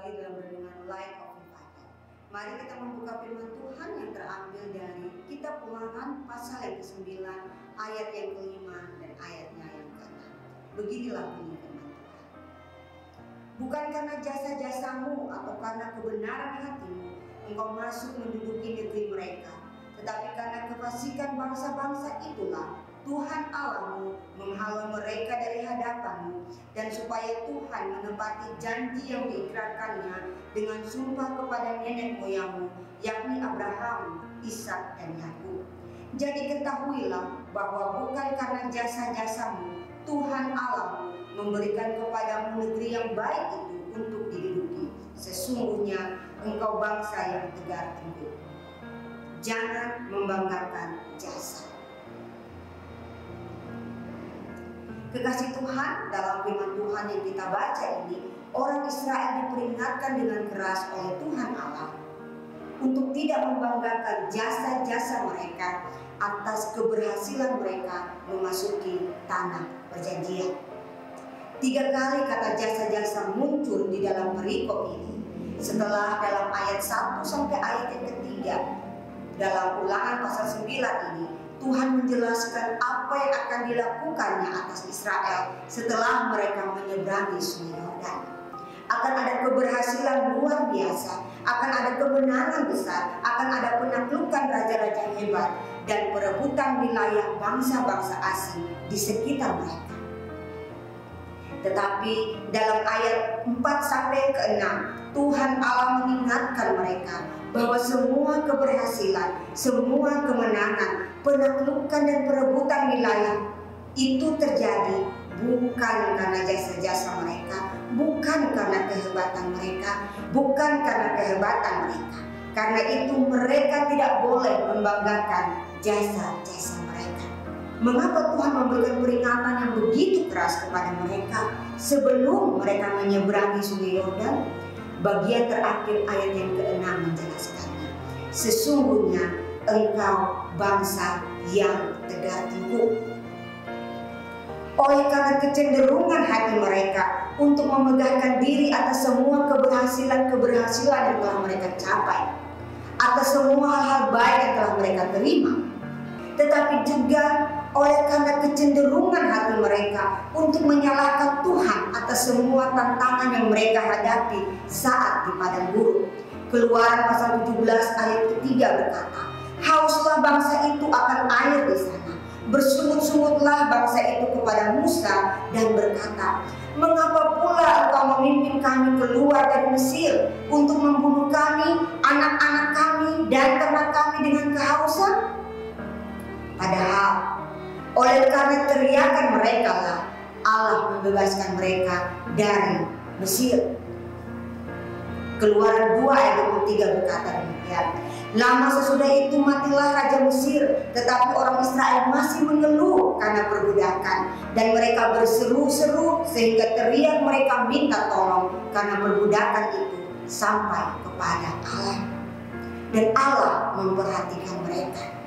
kembali dalam renungan Light of Revival. Mari kita membuka firman Tuhan yang terambil dari Kitab Ulangan pasal yang ke-9, ayat yang ke-5 dan ayatnya yang ke-6. Beginilah bunyi firman Tuhan. Bukan karena jasa-jasamu atau karena kebenaran hatimu engkau masuk menduduki negeri mereka, tetapi karena kefasikan bangsa-bangsa itulah Tuhan Allahmu menghalau mereka dari hadapanmu, dan supaya Tuhan menepati janji yang diikrarkannya dengan sumpah kepada nenek moyangmu, yakni Abraham, Ishak, dan Yakub. Jadi ketahuilah bahwa bukan karena jasa-jasamu Tuhan Allahmu memberikan kepadamu negeri yang baik itu untuk diduduki. Sesungguhnya engkau bangsa yang tegar tengkuk. Jangan membanggakan jasa. Kekasih Tuhan, dalam firman Tuhan yang kita baca ini, orang Israel diperingatkan dengan keras oleh Tuhan Allah untuk tidak membanggakan jasa-jasa mereka atas keberhasilan mereka memasuki tanah perjanjian. 3 kali kata jasa-jasa muncul di dalam perikop ini. Setelah dalam ayat 1 sampai ayat yang ketiga, dalam Ulangan pasal 9 ini, Tuhan menjelaskan apa yang akan dilakukannya atas Israel setelah mereka menyeberangi Sungai Yordan. Akan ada keberhasilan luar biasa, akan ada kemenangan besar, akan ada penaklukan raja-raja hebat dan perebutan wilayah bangsa-bangsa asing di sekitar mereka. Tetapi dalam ayat 4 sampai ke 6, Tuhan Allah mengingatkan mereka bahwa semua keberhasilan, semua kemenangan, penaklukan dan perebutan wilayah itu terjadi bukan karena jasa-jasa mereka, bukan karena kehebatan mereka, bukan karena kehebatan mereka. Karena itu mereka tidak boleh membanggakan jasa-jasa mereka. Mengapa Tuhan memberikan peringatan yang begitu keras kepada mereka sebelum mereka menyeberangi Sungai Yordan? Bagian terakhir ayat yang ke-6 menjelaskannya. Sesungguhnya engkau bangsa yang tegar tengkuk. Oleh karena kecenderungan hati mereka untuk memegahkan diri atas semua keberhasilan-keberhasilan yang telah mereka capai, atas semua hal-hal baik yang telah mereka terima, tetapi juga oleh karena kecenderungan hati mereka untuk menyalahkan Tuhan atas semua tantangan yang mereka hadapi saat di padang gurun. Keluaran pasal 17 ayat ketiga berkata, hauslah bangsa itu akan air di sana. Bersungut-sungutlah bangsa itu kepada Musa dan berkata, mengapa pula engkau memimpin kami keluar dari Mesir untuk membunuh kami, anak-anak kami, dan ternak kami dengan kehausan? Padahal oleh karena teriakan mereka lah Allah membebaskan mereka dari Mesir. Keluaran 2 ayat 23 berkata demikian. Lama sesudah itu matilah Raja Mesir, tetapi orang Israel masih mengeluh karena perbudakan, dan mereka berseru-seru sehingga teriak mereka minta tolong karena perbudakan itu sampai kepada Allah. Dan Allah memperhatikan mereka.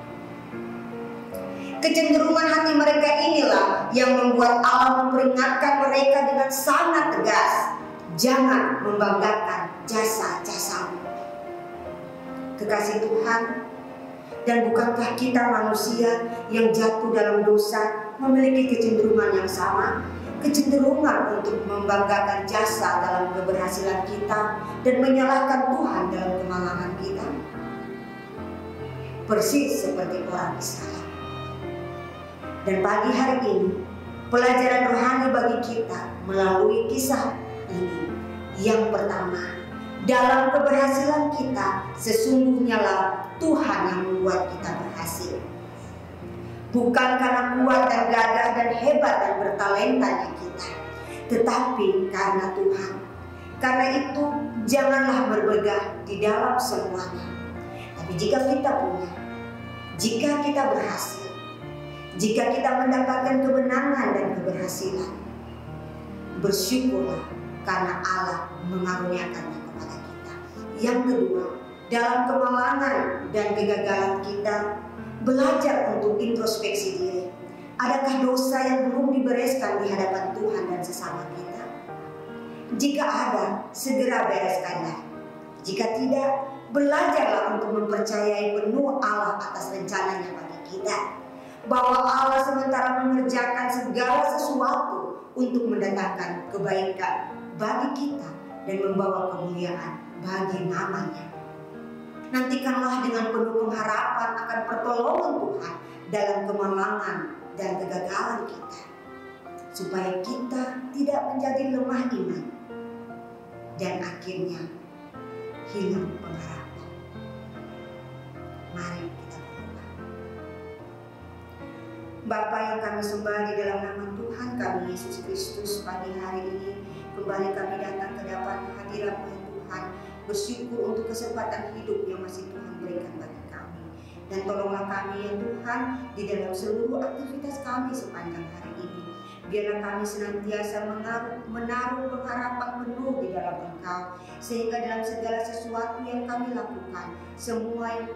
Kecenderungan hati mereka inilah yang membuat Allah memperingatkan mereka dengan sangat tegas, jangan membanggakan jasa-jasamu. Kekasih Tuhan, dan bukankah kita manusia yang jatuh dalam dosa memiliki kecenderungan yang sama? Kecenderungan untuk membanggakan jasa dalam keberhasilan kita dan menyalahkan Tuhan dalam kemalangan kita. Persis seperti orang Israel. Dan pagi hari ini, pelajaran rohani bagi kita melalui kisah ini. Yang pertama, dalam keberhasilan kita, sesungguhnya lah Tuhan yang membuat kita berhasil. Bukan karena kuat dan gagah dan hebat dan bertalentanya kita, tetapi karena Tuhan. Karena itu, janganlah berbegah di dalam semuanya. Tapi jika kita punya, jika kita berhasil, jika kita mendapatkan kemenangan dan keberhasilan, bersyukurlah karena Allah mengaruniakannya kepada kita. Yang kedua, dalam kemalangan dan kegagalan kita, belajar untuk introspeksi diri. Adakah dosa yang belum dibereskan di hadapan Tuhan dan sesama kita? Jika ada, segera bereskannya. Jika tidak, belajarlah untuk mempercayai penuh Allah atas rencananya bagi kita. Bahwa Allah sementara mengerjakan segala sesuatu untuk mendatangkan kebaikan bagi kita dan membawa kemuliaan bagi namanya. Nantikanlah dengan penuh pengharapan akan pertolongan Tuhan dalam kemalangan dan kegagalan kita, supaya kita tidak menjadi lemah iman dan akhirnya hilang pengharapan. Mari kita berdoa. Bapa yang kami sembah di dalam nama Tuhan kami Yesus Kristus, pagi hari ini kembali kami datang ke depan hadirat-Mu ya Tuhan, bersyukur untuk kesempatan hidup yang masih Tuhan berikan bagi kami. Dan tolonglah kami ya Tuhan di dalam seluruh aktivitas kami sepanjang hari ini. Biarlah kami senantiasa menaruh pengharapan penuh di dalam Engkau, sehingga dalam segala sesuatu yang kami lakukan, semua yang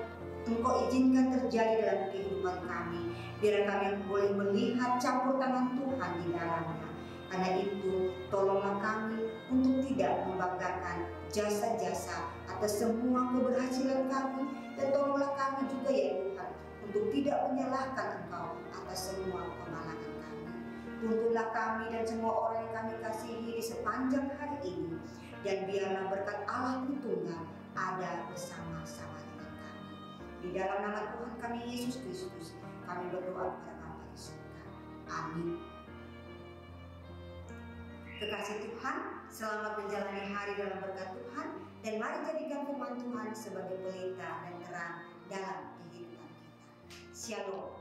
Engkau izinkan terjadi dalam kehidupan kami, biarlah kami boleh melihat campur tangan Tuhan di dalamnya. Karena itu, tolonglah kami untuk tidak membanggakan jasa-jasa atas semua keberhasilan kami, dan tolonglah kami juga ya Tuhan untuk tidak menyalahkan Engkau atas semua kemalangan kami. Tuntunlah kami dan semua orang yang kami kasihi di sepanjang hari ini, dan biarlah berkat Allah Tritunggal ada bersama-sama dengan kami. Di dalam nama Tuhan kami Yesus Kristus, kami berdoa kepada Bapa di surga. Amin. Kekasih Tuhan, selamat menjalani hari dalam berkat Tuhan, dan mari jadikan firman Tuhan sebagai pelita dan terang dalam kehidupan kita. Shalom.